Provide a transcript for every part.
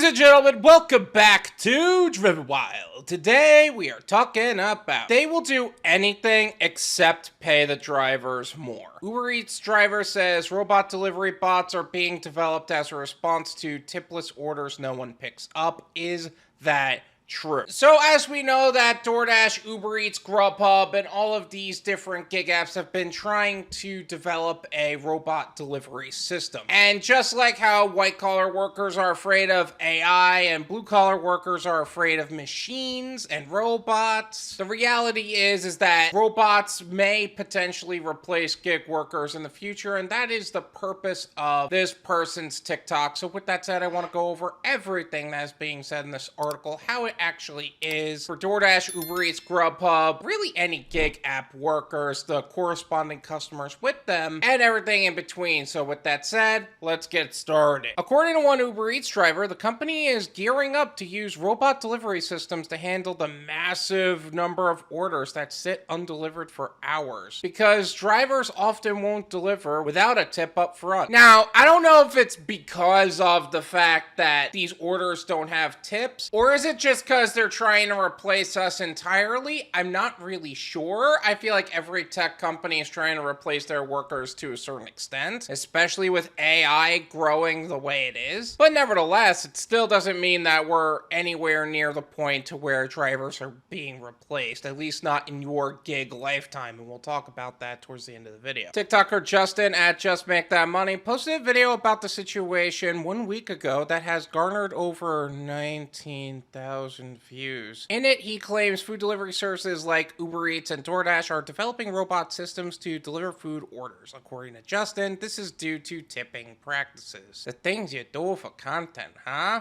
Ladies and gentlemen, welcome back to Driven Wyld. Today we are talking about they will do anything except pay the drivers more. UberEats driver says robot delivery bots are being developed as a response to tipless orders no one picks up. Is that true? So as we know that Doordash, UberEats, Grubhub, and all of these different gig apps have been trying to develop a robot delivery system. And just like how white-collar workers are afraid of AI and blue-collar workers are afraid of machines and robots, the reality is that robots may potentially replace gig workers in the future, and that is the purpose of this person's TikTok. So with that said, I want to go over everything that is being said in this article, how it actually is for DoorDash, UberEats, Grubhub, really any gig app workers, the corresponding customers with them, and everything in between. So with that said, let's get started. According to one UberEats driver, the company is gearing up to use robot delivery systems to handle the massive number of orders that sit undelivered for hours, because drivers often won't deliver without a tip up front. Now, I don't know if it's because of the fact that these orders don't have tips, or is it just because they're trying to replace us entirely? I'm not really sure. I feel like every tech company is trying to replace their workers to a certain extent, especially with AI growing the way it is. But nevertheless, it still doesn't mean that we're anywhere near the point to where drivers are being replaced, at least not in your gig lifetime, and we'll talk about that towards the end of the video. TikToker Justin at Justmakethatmoney posted a video about the situation 1 week ago that has garnered over 19,000 views. In it, he claims food delivery services like Uber Eats and DoorDash are developing robot systems to deliver food orders. According to Justin, this is due to tipping practices. The things you do for content, huh?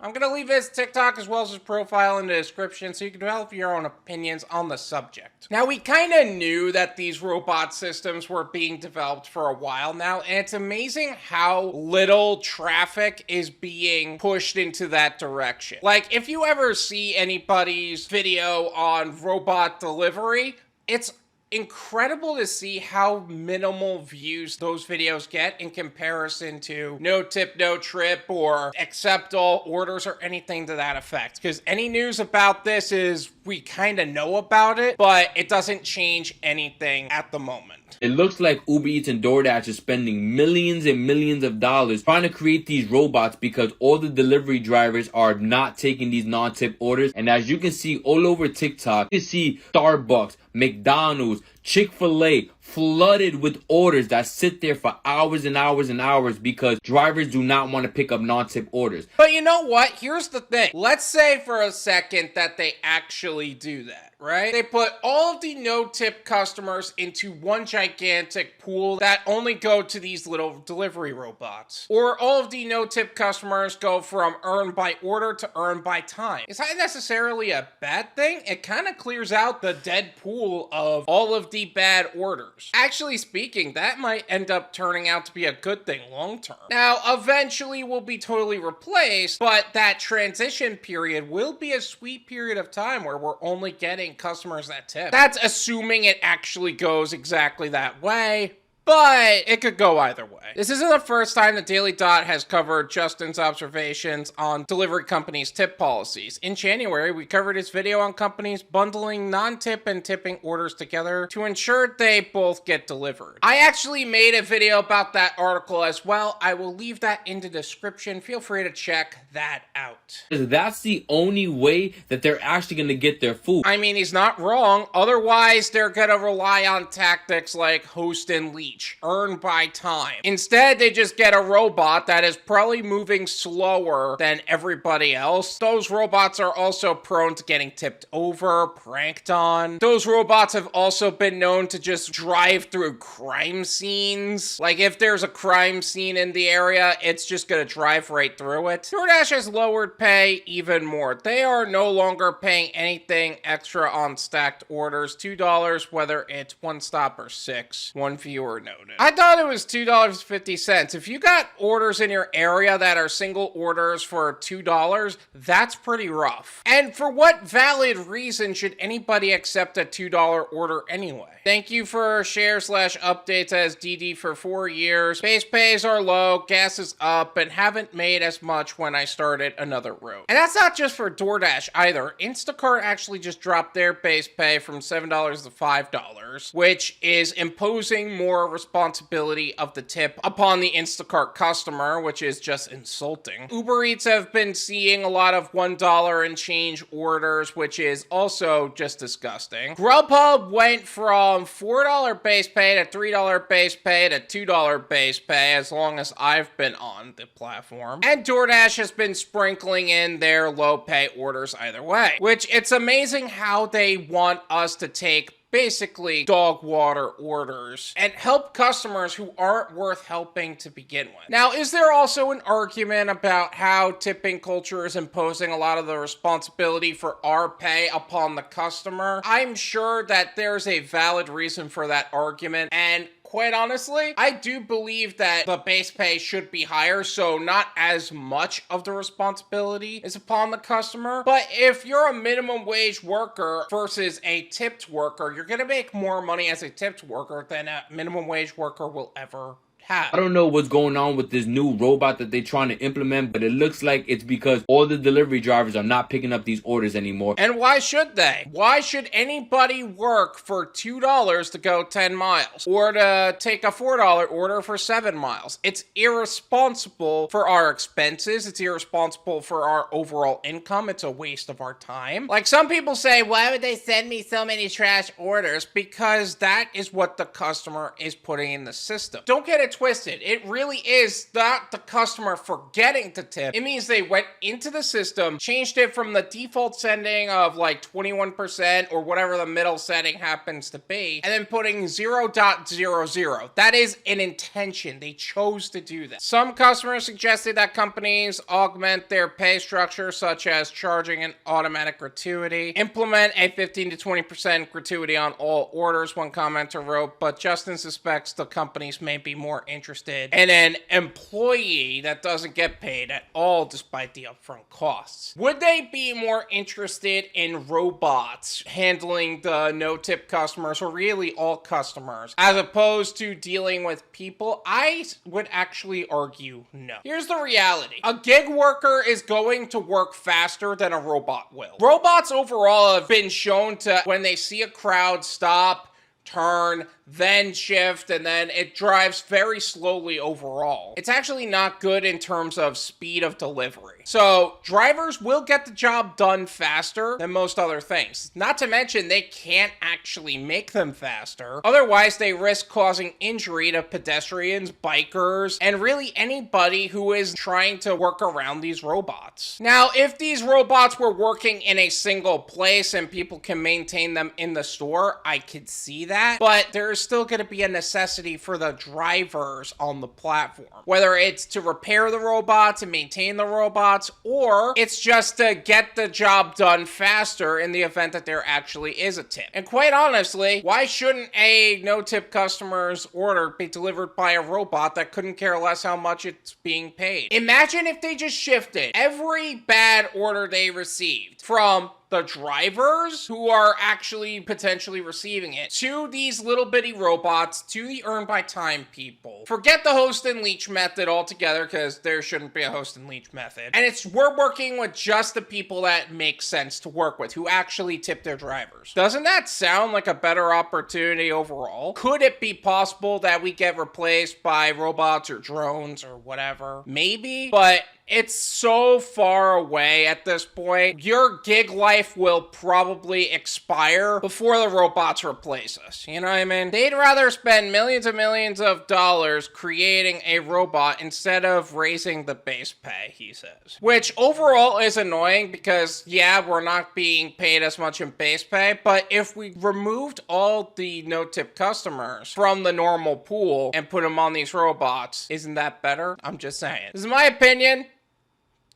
I'm gonna leave his TikTok as well as his profile in the description so you can develop your own opinions on the subject. Now, we kind of knew that these robot systems were being developed for a while now, and it's amazing how little traffic is being pushed into that direction. Like, if you ever see anybody's video on robot delivery, it's incredible to see how minimal views those videos get in comparison to no tip, no trip, or accept all orders or anything to that effect. Because any news about this is we kind of know about it, but it doesn't change anything at the moment. It looks like Uber Eats and DoorDash is spending millions and millions of dollars trying to create these robots because all the delivery drivers are not taking these non-tip orders. And as you can see all over TikTok, you can see Starbucks, McDonald's, Chick-fil-A flooded with orders that sit there for hours and hours and hours because drivers do not want to pick up non-tip orders. But you know what? Here's the thing. Let's say for a second that they actually do that, right? They put all of the no-tip customers into one gigantic pool that only go to these little delivery robots. Or all of the no-tip customers go from earn by order to earn by time. Is that necessarily a bad thing? It kind of clears out the dead pool of all of the bad orders. Actually speaking, that might end up turning out to be a good thing long term. Now, eventually we'll be totally replaced, but that transition period will be a sweet period of time where we're only getting customers that tip. That's assuming it actually goes exactly that way, but it could go either way. This isn't the first time the Daily Dot has covered Justin's observations on delivery companies' tip policies. In January, we covered his video on companies bundling non-tip and tipping orders together to ensure they both get delivered. I actually made a video about that article as well. I will leave that in the description. Feel free to check that out. That's the only way that they're actually going to get their food. I mean, he's not wrong. Otherwise, they're going to rely on tactics like host and leech, earn by time. Instead, they just get a robot that is probably moving slower than everybody else. Those robots are also prone to getting tipped over, pranked on. Those robots have also been known to just drive through crime scenes. Like, if there's a crime scene in the area, it's just gonna drive right through it. DoorDash has lowered pay even more. They are no longer paying anything extra on stacked orders, $2, whether it's one stop or 6, one viewer noted. I thought it was $2.50. If you got orders in your area that are single orders for $2, that's pretty rough. And for what valid reason should anybody accept a $2 order anyway? Thank you for share/updates as DD for 4 years. Base pays are low, gas is up, and haven't made as much when I started another route. And that's not just for DoorDash either. Instacart actually just dropped their base pay from $7 to $5, which is imposing more responsibility of the tip upon the Instacart customer, which is just insulting. UberEats have been seeing a lot of $1 and change orders, which is also just disgusting. Grubhub went from $4 base pay to $3 base pay to $2 base pay as long as I've been on the platform. And DoorDash has been sprinkling in their low pay orders either way, which it's amazing how they want us to take basically dog water orders and help customers who aren't worth helping to begin with. Now, is there also an argument about how tipping culture is imposing a lot of the responsibility for our pay upon the customer? I'm sure that there's a valid reason for that argument, and quite honestly, I do believe that the base pay should be higher, so not as much of the responsibility is upon the customer. But if you're a minimum wage worker versus a tipped worker, you're gonna make more money as a tipped worker than a minimum wage worker will ever have. I don't know what's going on with this new robot that they're trying to implement, but it looks like it's because all the delivery drivers are not picking up these orders anymore. And why should they? Why should anybody work for $2 to go 10 miles or to take a $4 order for 7 miles? It's irresponsible for our expenses. It's irresponsible for our overall income. It's a waste of our time. Like some people say, why would they send me so many trash orders? Because that is what the customer is putting in the system. Don't get it twisted. It really is not the customer forgetting to tip. It means they went into the system, changed it from the default setting of like 21% or whatever the middle setting happens to be, and then putting 0.00. That is an intention. They chose to do that. Some customers suggested that companies augment their pay structure, such as charging an automatic gratuity, implement a 15 to 20% gratuity on all orders, one commenter wrote, but Justin suspects the companies may be more interested in an employee that doesn't get paid at all despite the upfront costs. Would they be more interested in robots handling the no-tip customers, or really all customers, as opposed to dealing with people? I would actually argue no. Here's the reality. A gig worker is going to work faster than a robot will. Robots overall have been shown to, when they see a crowd, stop, turn, then shift, and then it drives very slowly overall. It's actually not good in terms of speed of delivery. So drivers will get the job done faster than most other things. Not to mention they can't actually make them faster. Otherwise, they risk causing injury to pedestrians, bikers, and really anybody who is trying to work around these robots. Now, if these robots were working in a single place and people can maintain them in the store, I could see that. But there's still going to be a necessity for the drivers on the platform, whether it's to repair the robots and maintain the robots, or it's just to get the job done faster in the event that there actually is a tip. And quite honestly, why shouldn't a no-tip customer's order be delivered by a robot that couldn't care less how much it's being paid? Imagine if they just shifted every bad order they received from the drivers who are actually potentially receiving it to these little bitty robots, to the earn by time people. Forget the host and leech method altogether, because there shouldn't be a host and leech method. And we're working with just the people that make sense to work with, who actually tip their drivers. Doesn't that sound like a better opportunity overall? Could it be possible that we get replaced by robots or drones or whatever? Maybe, but it's so far away at this point. Your gig life will probably expire before the robots replace us. You know what I mean? They'd rather spend millions and millions of dollars creating a robot instead of raising the base pay, he says. Which overall is annoying because, yeah, we're not being paid as much in base pay, but if we removed all the no-tip customers from the normal pool and put them on these robots, isn't that better? I'm just saying. This is my opinion.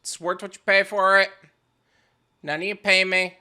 It's worth what you pay for it. None of you pay me.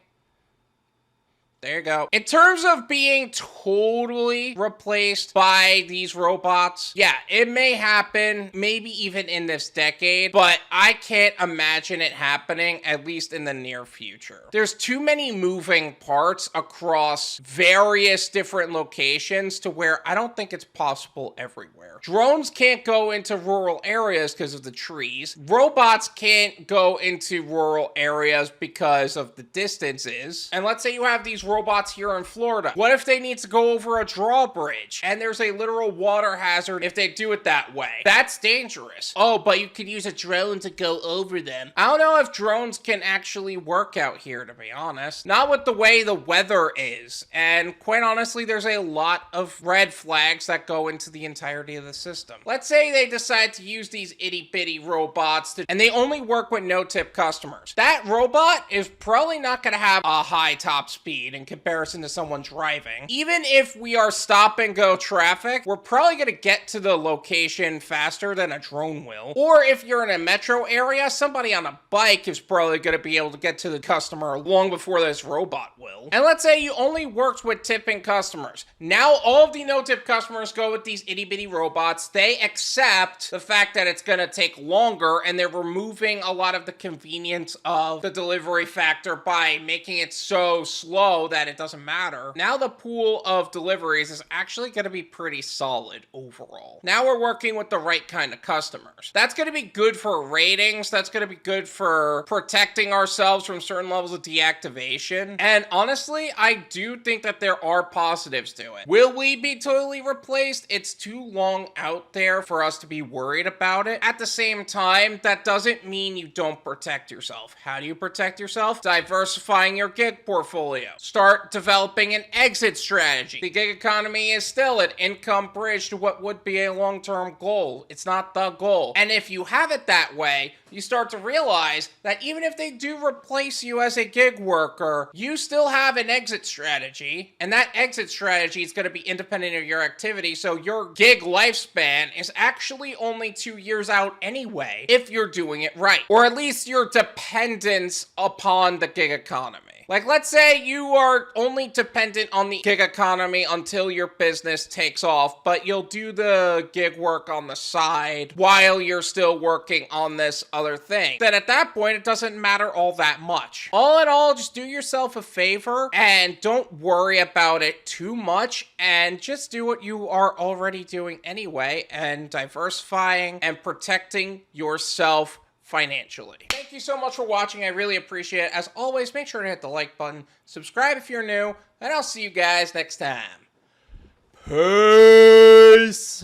There you go. In terms of being totally replaced by these robots, yeah, it may happen, maybe even in this decade, but I can't imagine it happening, at least in the near future. There's too many moving parts across various different locations to where I don't think it's possible everywhere. Drones can't go into rural areas because of the trees. Robots can't go into rural areas because of the distances. And let's say you have these robots here in Florida. What if they need to go over a drawbridge and there's a literal water hazard if they do it that way? That's dangerous. Oh, but you could use a drone to go over them. I don't know if drones can actually work out here, to be honest. Not with the way the weather is. And quite honestly, there's a lot of red flags that go into the entirety of the system. Let's say they decide to use these itty bitty robots and they only work with no-tip customers. That robot is probably not going to have a high top speed in comparison to someone driving. Even if we are stop and go traffic, we're probably going to get to the location faster than a drone will. Or if you're in a metro area, somebody on a bike is probably going to be able to get to the customer long before this robot will. And let's say you only worked with tipping customers. Now all of the no-tip customers go with these itty-bitty robots. They accept the fact that it's going to take longer, and they're removing a lot of the convenience of the delivery factor by making it so slow that it doesn't matter. Now the pool of deliveries is actually going to be pretty solid overall. Now we're working with the right kind of customers. That's going to be good for ratings. That's going to be good for protecting ourselves from certain levels of deactivation. And honestly, I do think that there are positives to it. Will we be totally replaced? It's too long out there for us to be worried about it. At the same time, that doesn't mean you don't protect yourself. How do you protect yourself? Diversifying your gig portfolio. Start developing an exit strategy. The gig economy is still an income bridge to what would be a long-term goal. It's not the goal. And if you have it that way, you start to realize that even if they do replace you as a gig worker, you still have an exit strategy, and that exit strategy is going to be independent of your activity, so your gig lifespan is actually only 2 years out anyway, if you're doing it right. Or at least your dependence upon the gig economy. Like, let's say you are only dependent on the gig economy until your business takes off, but you'll do the gig work on the side while you're still working on this other thing. Then at that point, it doesn't matter all that much. All in all, just do yourself a favor and don't worry about it too much, and just do what you are already doing anyway, and diversifying and protecting yourself financially. Thank you so much for watching. I really appreciate it. As always, make sure to hit the like button, subscribe if you're new, and I'll see you guys next time. Peace!